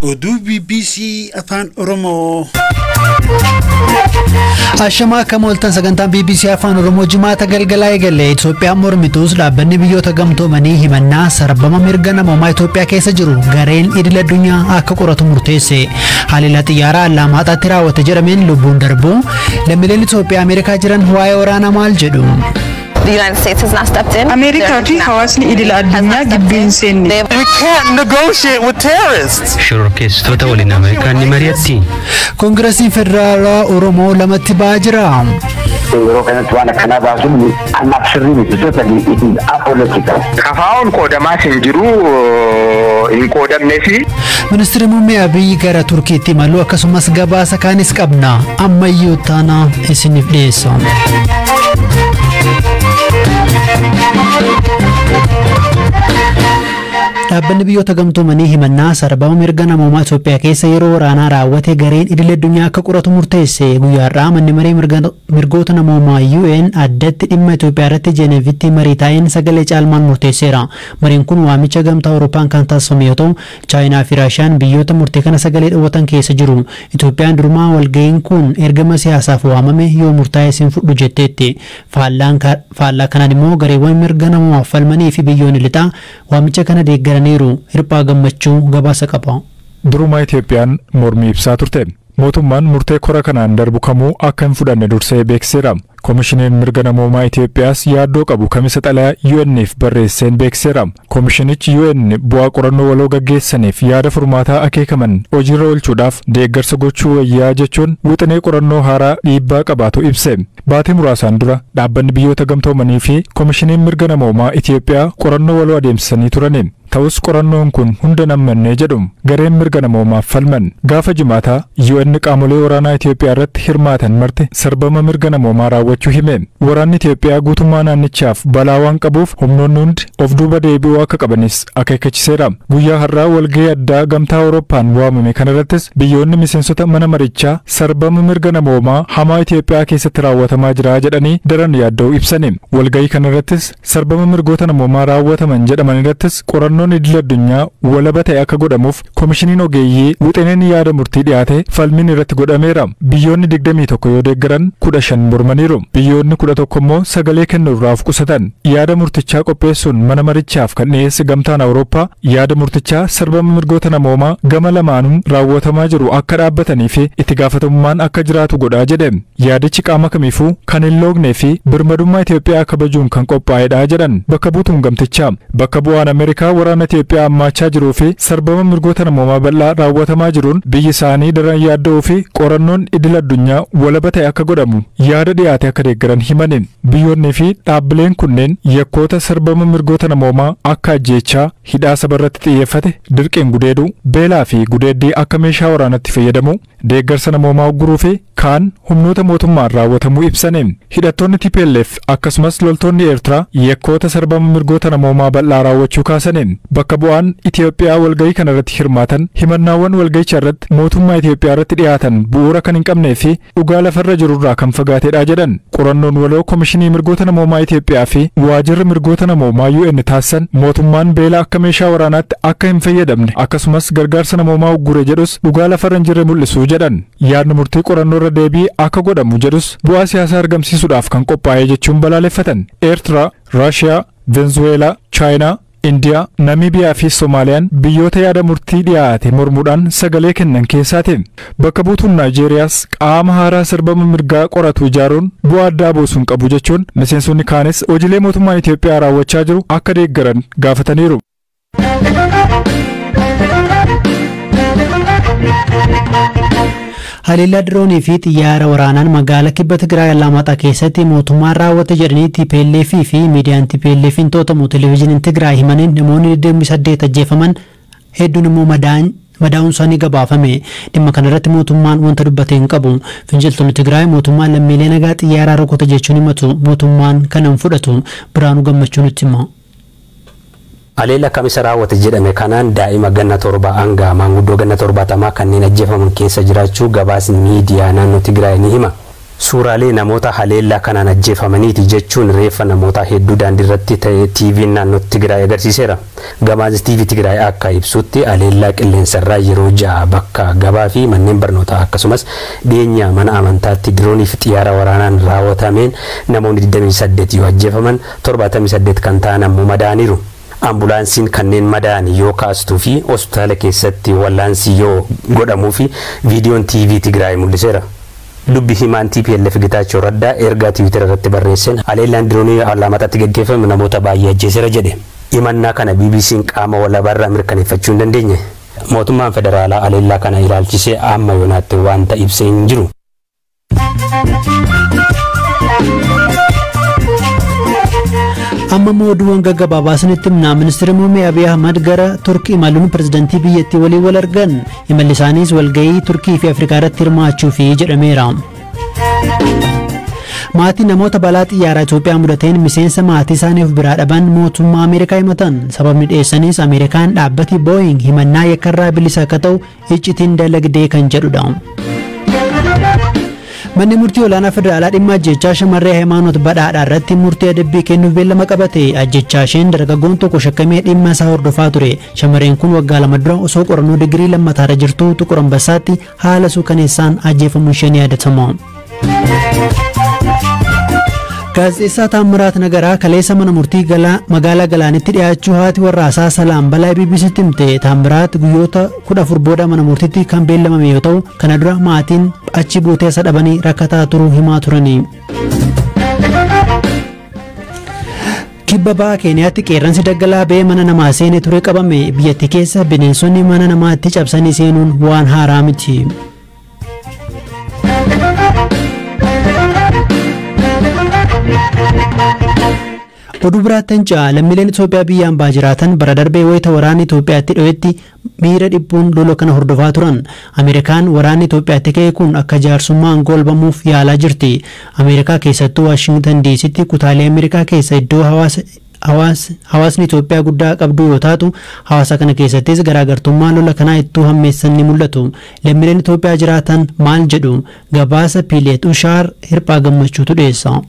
ODUU BBC AFAAN OROMOO. Ashama kamoltan sagantaan BBC AFAAN OROMOO jimaata galgalaa eegalee Itoophiyaa mormituus dhaabbanni biyyoota gamtoomanii himannaa sarbama mirga namoomaa Itoophiyaa keessa jiru gareen idil addunyaa akka qoratu murteesse. Haliila xiyyaaraa Allaamaxaatti raawwate jedhameen lubbuun darbu lammiileen Itoophiyaa Ameerikaa jiran waa'ee waraanaa maal jedhu. The United States has not stepped in. America fi hawaasni idil addunyaa gibbiin seenne. You can't negotiate with terrorists. Shororkeessitoota waliin Ameerikaan ni mari'atti. Koongiresiin Federaalaa Oromoo lamatti ba'aa jira. Yeroo kanatti waan akkanaa baasuun annaaf sirrii miti totally apolitical. Kafaa'uun qoodamaa hin jiru hin qoodamnee fi Ministeerri muummee Abiy gara Turkiitti imaluu akkasumas gabaasa kaanis qabna. Ammayyuu taana isiniif dhiyeessa. Dhaabbanni biyyoota gamtoomanii himannaa sarbama mirga namoomaa Itoophiyaa keessa yeroo waraanaa raawwate gareen idil addunyaa akka qoratu murteesse. Guyyaarraa manni maree mirgoota namoomaa UN addatti dhimma Itoophiyaa irratti Jeeneevitti marii taa'een sagalee caalmaan murteesseera. Mariin kun waamicha gamtaa Awurooppaan kan taasifame yoo ta'u, Chaayinaa fi Raashiyaan biyyoota murtee kana sagalee dhawwatan keessa jiru. Itoophiyaan durumaa walga'iin kun ergama siyaasaaf waamame yoo murtaa'e sin fudhu jetteetti. Faallaa kanaan immoo gareewwan mirga namoomaaf falmanii fi biyyoonni lixaa waamicha kana deeggaran hirphaa gammachuu gabaasa qaba. Durumaa Itoophiyaan mormii ibsaa turte. Mootummaan murtee kora kanaan darbu kamuu akka hin fudhanne dursee beeksiseera. Koomishiniin mirga namoomaa Itoophiyaas yaaddoo qabu kamisa xalayaa UN'if barreesseen beeksiseera. Koomishinichi UN bu'aa qorannoo waloo gaggeessaniif yaada furmaataa akeekaman hojiirra oolchuudhaaf deeggarsa gochuu wayyaa jechuun wixinee qorannoo haaraa dhiibbaa qabaatu ibse. Baatii muraasaan dura dhaabbanni biyyoota gamtoomanii fi koomishiniin mirga namoomaa Itoophiyaa qorannoo waloo adeemsisanii turani. Ta'us qorannoon kun hunda nammannee jedhu gareen mirga namoomaaf falman gaafa jimaataa UN qaamolee waraanaa Itoophiyaa irratti hirmaatan marti sarbama mirga namoomaa raawwachuu hime. Waraanni Itoophiyaa guutummaa naannichaaf balaa waan qabuuf humnoonni hundi of duuba deebi'uu akka qabanis akeekachiseera. Guyyaa har'aa walgahii addaa gamtaa Awurooppaan waamame kanarrattis biyyoonni miseensota mana marichaa sarbama mirga namoomaa hamaa Itoophiyaa keessatti raawwatamaa jira jedhanii daran yaaddoo ibsani. Walgahii kanarrattis sarbama mirgoota namoomaa raawwataman jedhaman irrattis qorannoon idil addunyaa walaba ta'e akka godhamuuf koomishiniin ogeeyyii wixineen yaada murtii dhiyaate falmiin irratti godhameera. Biyyoonni 21 yoo deeggaran 15 mormaniiru. Biyyoonni 11 immoo sagalee kennuurraaf qusatan. Yaada murtichaa qopheessuun mana marichaaf kan dhiyeesse gamtaan Awurooppaa yaada murtichaa sarbama mirgoota namoomaa gama lamaanuun raawwatamaa jiru akka dhaabbatanii fi itti gaafatamummaan akka jiraatu godhaa jedhe. Yaadichi qaama kamiifuu kan hin loognee fi birmadummaa Itoophiyaa kabajuun kan qophaa'edha jedhan bakka buutuun gamtichaa. Bakka bu'aan Ameerikaa waraana Itoophiyaa ammaachaa jiruu fi sarbama mirgoota namoomaa bal'aa raawwatamaa jiruun biyyi isaanii daran yaadda'uu fi qorannoon idil addunyaa walaba ta'e akka godhamu yaada dhiyaate akka deeggaran himaniin. Biyyoonnii fi dhaabbileen kunneen yakkoota sarbama mirgoota namoomaa akka ajjeechaa, hidhaa sabarratti xiyyeeffate, dirqeen gudeeduu, beelaa fi gudeeddii akka meeshaa waraanatti fayyadamu, deeggarsa namoomaa ugguruu fi kaan humnoota mootummaan raawwatamuu ibsaniin. Hidhattoonni TPLF akkasumas loltoonni Eertiraa yakkoota sarbama mirgoota namoomaa bal'aa raawwachuu kaasaniin. Bakka bu'aan Itoophiyaa walgahii kanarratti hirmaatan himannaawwan walgahicha irratti mootummaa Itoophiyaa irratti dhiyaatan bu'uura kan hin qabnee fi dhugaa lafarra jirurraa kan fagaatedha jedhan. Qorannoon waloo koomishinii mirgoota namoomaa Itoophiyaa fi waajirri mirgoota namoomaa UN taasisan mootummaan beela akka meeshaa waraanaatti akka hin fayyadamne akkasumas gargaarsa namoomaa uggure jedhus dhugaa lafarra hin jirre mul'isu jedhan. Yaadni murtii qorannoo irra deebii akka godhamu jedhus bu'aa siyaasaa argamsiisuudhaaf kan qophaa'e jechuun balaaleffatan. Eertiraa, Raashiyaa, Venezueelaa, Chaayinaa, Indiyaa, Namiibiyaa fi Soomaaliyaan biyyoota yaada murtii dhiyaate mormuudhaan sagalee kennan keessaati. Bakka buutuun Naayijeeriyaas qaama haaraa sarbama mirgaa qoratu ijaaruun bu'aa addaa buusuun qabu jechuun miseensonni kaanis hojiilee mootummaan Itoophiyaa raawwachaa jiru akka deeggaran gaafataniiru. Haliila diroonii fi xiyyaara waraanaan magaalaa kibba Tigraay Allaamaxaa keessatti mootummaan raawwate jedhanii TPLF fi miidiyaan TPLF to'atamu televezyiiniin Tigraay himaniin namoonni 28 ajjeefaman hedduun immoo madaa'uun isaanii gabaafame. Dhimma kanarratti mootummaan wanta dubbate hin qabu. Finciltoonni Tigraay mootummaan lammiilee nagaa xiyyaaraa rukute jechuun himatu. Mootummaan kanan fudhatu. Biraanuu gammachuu nutti hima. Aleela kamisa raawwate jedhame kanaan daa'ima ganna 7 hanga maanguddoo ganna 70 kanneen ajjeefaman keessa jiraachuu gabaasni miidiyaa naannoo Tigraay ni hima. Suuraalee namoota haleellaa kanaan ajjeefamaniiti jechuun reeffa namoota hedduu daandii irratti ta'e TV'n naannoo Tigraay agarsiiseera. Gabaasni TV Tigraay akka ibsutti haleellaa qilleensarraa yeroo 6 bakka gabaa fi manneen barnootaa akkasumas dhiyeenya mana amantaatti diroonii fi xiyyaara waraanaan raawwatameen namoonni 28 yoo ajjeefaman 78 kan ta'an ammoo madaaniiru. Ambulaansiin kanneen madaa'an yoo kaastuu fi hospitaala keessatti wallaansi yoo godhamuu fi viidiyoon TV Tigraay mul'iseera. Dubbi himaan TPLF Getaachoo Raddaa ergaa Tiwiitara irratti barreesseen haleellaan diroonii Alaamaxaatti gaggeeffame namoota baay'ee ajjeeseera jedhe. Himannaa kana BBC'n qaama walabaarraa mirkaneeffachuu hin dandeenye. Mootummaan federaalaa haleellaa kana ilaalchisee amma yoonaatti wanta ibsee hin jiru. Amma oduuwwan gaggabaabasanitti ministeerri muummee Abiy Ahmad gara Turkii imaluun pirezidaantii biyyattii waliin wal argan. Imalli isaaniis walgahii Turkii fi Afrikaa irratti hirmaachuuf jedhameera. Maatii namoota balaa xiyyaaraa Itoophiyaa mudateen miseensa maatii isaanii of biraa dhaban mootummaa Ameerikaa himatan. Sababni dhiyeessanis Ameerikaan dhaabbati Boeing himannaa yakkarraa bilisa akka ta'u iccitiin dalagdee kan jedhudha. Manni murtii olaanaa federaalaa dhimma ajjechaa shamarree Hayimaanoot Badhaadhaa irratti murtii adabbii kennuuf beellama qabate. Ajjechaa isheen dargaggoon tokko shakkamee dhimma isaa hordofaa ture. Shamarreen kun waggaa 2 dura osoo qorannoo digirii lammataarra jirtu Xuqur Ambassaatti haala suukaneessaan ajjeefamuu ishee ni yaadatama. Gaazexeessaa Taamiraat Nagaraa kaleessa mana murtii magaalaa Galaanitti dhiyaachuu haati warraasaa Salaam balaa BBC'tti himte. Taamiraat guyyoota 14 booda mana murtiitti kan beellamame yoo ta'u kana dura maatiin achi buutee isa dhabanii rakkataa turuu himaa turani. Kibba bahaa Keeniyaatti qeerransi daggalaa ba'ee mana namaa seenee ture qabame. Biyyattii keessa bineensonni mana namaatti cabsanii seenuun waan haaraa miti. Oduu biraattan lammiileen Itoophiyaa biyyaan baa jiraatan bara darbee wayita waraanni Itoophiyaatti dho'etti miira dhiphuun lola kana hordofaa turan. Ameerikaan waraanni Itoophiyaatti ka'e kun akka jaarsummaan golbamuuf yaalaa jirti. Ameerikaa keessattuu Waashingtan DC'tti kutaalee Ameerikaa keessa iddoo hawaasni Itoophiyaa guddaa qabdu yoo taatu hawaasa kana keessattis garaagartummaa lola kanaa ittuu hammeessan ni mul'atu. Lammiileen Itoophiyaa jiraatan maal jedhu gabaasa Piileet Ushaar Hirphaa Gammachuutu dhiyeessa.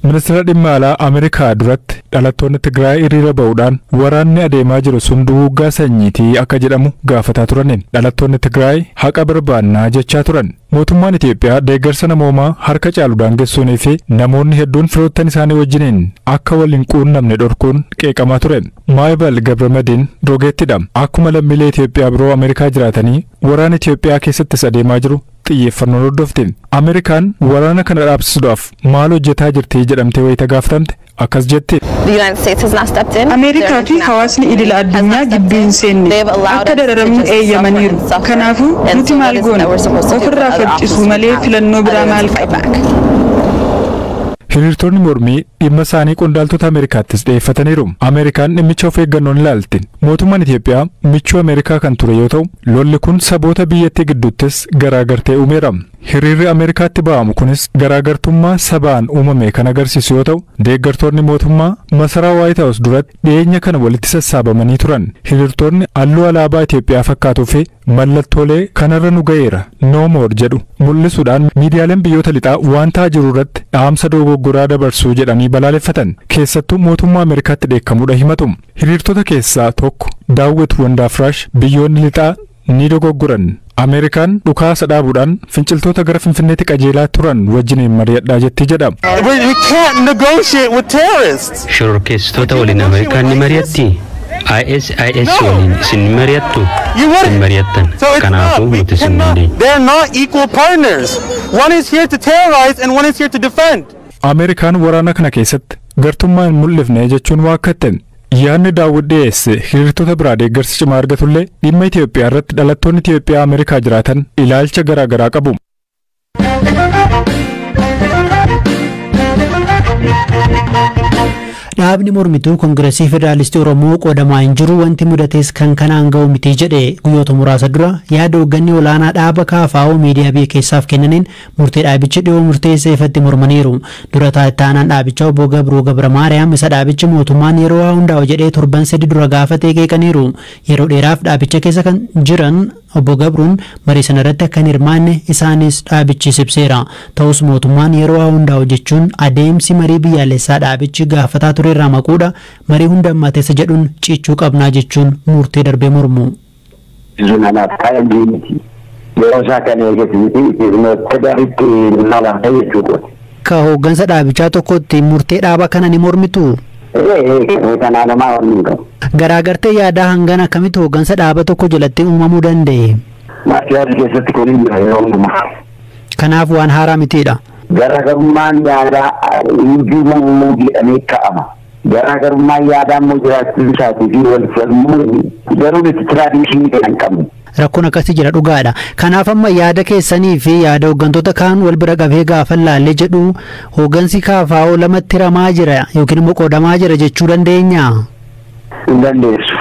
Ministeera dhimma alaa Ameerikaa duratti dhalattoonni Tigraay hiriira ba'uudhaan waraanni adeemaa jiru sun duguuggaa sanyiitii akka jedhamu gaafataa turaniin dhalattoonni Tigraay haqa barbaannaa jechaa turan. Mootummaan Itoophiyaa deeggarsa namoomaa harka caalu daangessuunii fi namoonni hedduun firoottan isaanii wajjiniin akka waliin quunnamne dhorkuun qeeqamaa ture. Maayibal Gabramadiin rogeettidha. Akkuma lammiilee Itoophiyaa biroo Ameerikaa jiraatanii waraana Itoophiyaa keessattis adeemaa jiru xiyyeeffannoon hordofte. Ameerikaan waraana kana dhaabsisuudhaaf maal hojjetaa jirti jedhamtee wayita gaafatamte akkas jetti. Ameerikaa fi hawaasni idila addunyaa gibbiin seenne akka dararamnu eeyyamaniiru. Kanaafuu nuti maal goona? Ofirraa faccisuu malee filannoo biraa maal qabna? Hiriirtonni mormii dhimma isaanii qondaaltota Ameerikaattis dhiyeeffataniiru. Ameerikaan dhimmicha of eeggannoon ilaalti. Mootummaan Itoophiyaa michuu Ameerikaa kan ture yoo ta'u, lolli kun saboota biyyattii gidduuttis garaagartee uumeera. Hiriirri Ameerikaatti ba'amu kunis garaagartummaa sabaan uumame kan agarsiisu yoo ta'u, deeggartoonni mootummaa masaraa White House duratti dhiyeenya kana walitti sassaabamanii turan. Hiriirtonni halluu alaabaa Itoophiyaa fakkaatuu fi mallattoolee kanarra nu ga'eera no more jedhu mul'isuudhaan miidiyaaleen biyyoota lixaa waan ta'aa jiru irratti dhaamsa dogoggoraa dabarsuu jedhanii balaaleffatan. Keessattuu mootummaa Ameerikaatti dheekkamuudha himatu. Hiriirtota keessaa tokko Daawwit Wandaafraash biyyoonni lixaa ni dogoggoran. Ameerikaan dhukaasa dhaabuudhaan finciltoota gara Finfinneetti qajeelaa turan wajjiniin mari'adhaa jetti jedha. We can't negotiate with terrorists. Shororkeessitoota waliin Ameerikaan ni mari'atti. IS waliin isin mari'attu. Isin mari'attan. Kanaafuu nuti isin dandeenya. They're not equal partners. One is here to terrorize and one is here to defend. Ameerikaan waraana kana keessatti gartummaa hin mul'ifne jechuun waakkatte. Yaanni Daawwit dhiyeesse hiriirtota biraa deeggarsa cimaa argatullee dhimma Itoophiyaa irratti dhalattoonni Itoophiyaa Ameerikaa jiraatan ilaalcha garaagaraa qabu. Dhaabni mormituu Koongireesii Federaalistii Oromoo qoodamaa hin jiru wanti mudatees kan kanaan ga'u miti jedhe. Guyyoota muraasa dura yaada hoogganni olaanaa dhaaba KFO miidiyaa biyya keessaaf kennaniin murtee dhaabichi dhiyoo murteessee ifatti mormaniiru. Dura taa'aan dhaabichaa obbo Gabroo Gabramaariyaam isa dhaabichi mootummaan yeroo hundaa'u jedhee torban 3 dura gaafatee qeeqaniiru. Yeroo dheeraaf dhaabicha keessa kan jiran Obbo Gabruun marii sana irratti akka hin hirmaanne isaanis dhaabichi ibseera. Ta'us mootummaan yeroo hundaa hojjechuun adeemsi marii biyyaalessaa dhaabichi gaafataa ture irraa maquudha. Marii hunda hammateessa jedhuun cichuu qabnaa jechuun murtee darbee mormu. Ka hooggansa dhaabichaa tokkotti murtee dhaaba kana ni mormitu. Garaagartee yaadaa hangana akkamitti hooggansa dhaaba tokko jalatti uumamuu danda'e? Kanaaf waan haaraa mitiidha. Garaagarummaan yaadaa uumamuu jedhamee ka'ama. Garaagarummaan yaadaa immoo jiraachuu isaatii fi wal falmuu garuu itti tiraadiishinii kan qabnu. Rakkoon akkasii jira dhugaadha. Kanaaf amma yaada keessanii fi yaada hooggantoota kaan wal bira qabee gaafa laallee jedhu hooggansi KFO lamatti ramaa jira yookiin immoo qoodamaa jira jechuu dandeenya. Hin dandeessu.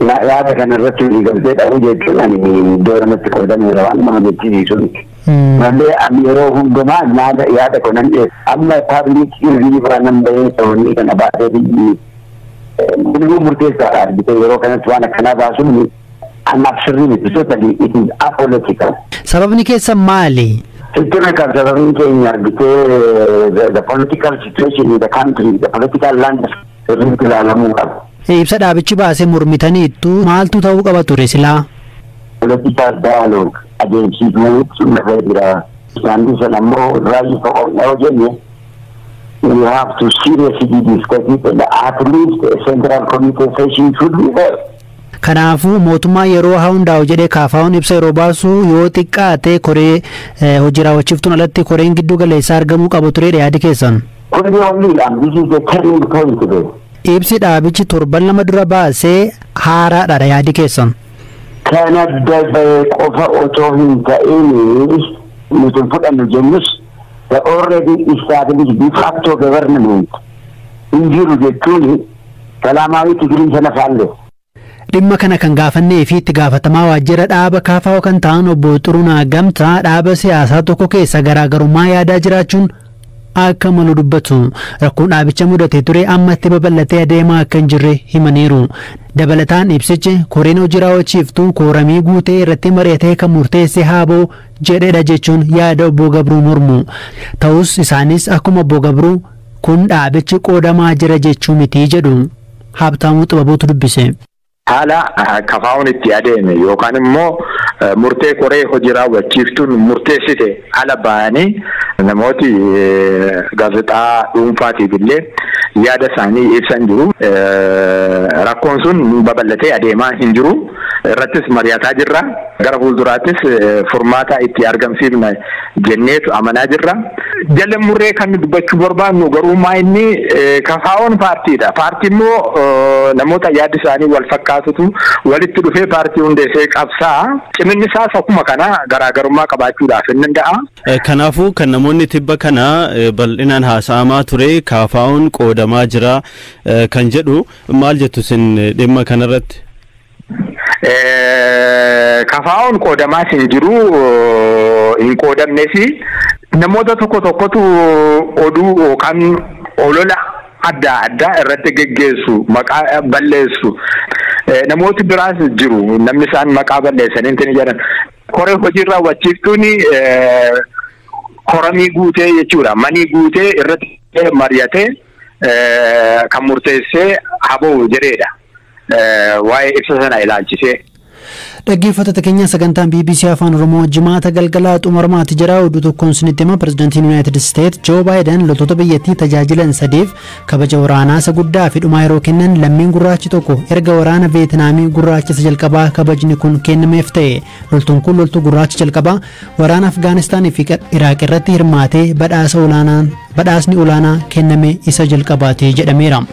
Yaada kana irratti waliigaltee dhabu jechuun ani iddoo lamatti qoodameera waan nama jechisiisu. Malee ani yeroo hundumaa yaada kanan amma paabliik irriibaa nan bahee ta'anii kana baatee biyyi murteessaadha argite yeroo kanatti waan akkanaa baasuun sababni keessa maali? Sababni keenya the political situation in the country, the political landscape irratti ilaalamuu qaba. Ibsa dhaabichi baasee mormitaniittu maaltu ta'uu qaba ture silaa? Political dialogue adeemsifamuu sun jira. Isaan sana immoo raayii ta'uu jenne we have to seriously discuss it and at least a central committee session should be there. Kanaafuu mootummaa yeroo hundaa'u jedhee KFO'n ibsa yeroo baasu yoo xiqqaate koree hojii raawwachiiftuun alatti koreen giddu galeessaa argamuu qabu ture yaadi keessan. Ibsi dhaabichi torban lama dura baasee haaraadha yaadi keessan. Kana dabee qofa otoo hin ta'in nuti fudhannu jennus the already established de facto government injiru jechuun salaamaawii Tigiriin sana faalle. Dhimma kana kan gaafannee fi itti gaafatamaa waajjira dhaaba KFO kan ta'an obbo Xurunaa Gamtaa dhaaba siyaasaa tokko keessa garaagarummaa yaadaa jiraachuun akka malu dubbatu. Rakkoon dhaabicha mudatee ture amma itti babal'atee adeemaa akka hin jirre himaniiru. Dabalataan ibsichi koreen hojii raawwachiiftuu kooramii guutee irratti mari'atee kan murteesse haaboo jedhedha jechuun yaada obbo Gabruu mormu. Ta'us isaanis akkuma obbo Gabruu kun dhaabichi qoodamaa jira jechuu miti jedhu. Habtaamuu Xibabuutu dubbise. Haala KFO'n itti adeeme yookaan immoo murtee koree hojii raawwachiiftuun murteessite ala ba'anii namooti gaazexaa dhuunfaatiif illee yaada isaanii ibsan jiru. Rakkoon sun babal'atee adeemaa hin jiru. Irrattis mari'ataa jirra. Gara fuulduraattis furmaata itti argamsiifna jenneetu amanaa jirra. Jala murree kan dubbachuu barbaannu garuu inni KFO'n paartiidha. Paartii immoo namoota yaada isaanii wal fakkaatutu walitti dhufee paartii hundeessee qabsaa. Ciminni isaas akkuma kana garaagarummaa qabaachuudhaaf hin danda'a. Kanaafuu kan namoonni tibba kana bal'inaan haasa'amaa ture KFO'n qoodamaa jira kan jedhu maal jettu isin dhimma kanarratti? KFO'n qoodamaa hin jiru hin qoodamneefi namoota tokkotu oduu yookaan olola adda addaa irratti geggeessu maqaa balleessu namooti biraas jiru namni isaan maqaa balleessanii intini jedhan koree hojii raawwachiiftuun koramii guutee jechuudha manii guutee irratti mari'atee kan murteessee haboo jedheedha waa'ee ibsa sana ilaalchisee. Dhaggeeffattoota keenya sagantaan BBC Afaan Oromoo jimaata galgalaa xumuramaatti jira. Oduu tokkoon isinitti hima pirezidaantiin United States Joe Biden loltoota biyyattii tajaajilan sadiif kabaja waraanaa isa guddaa fi dhumaa yeroo kennan lammiin gurraachi tokko erga waraana Veetnaamii gurraacha isa jalqabaa kabajni kun kennameef ta'e. Loltuun kun loltuu gurraacha jalqabaa waraana Afgaanistaanii fi Iraaq irratti hirmaatee badhaasni olaanaa kenname isa jalqabaate jedhameera.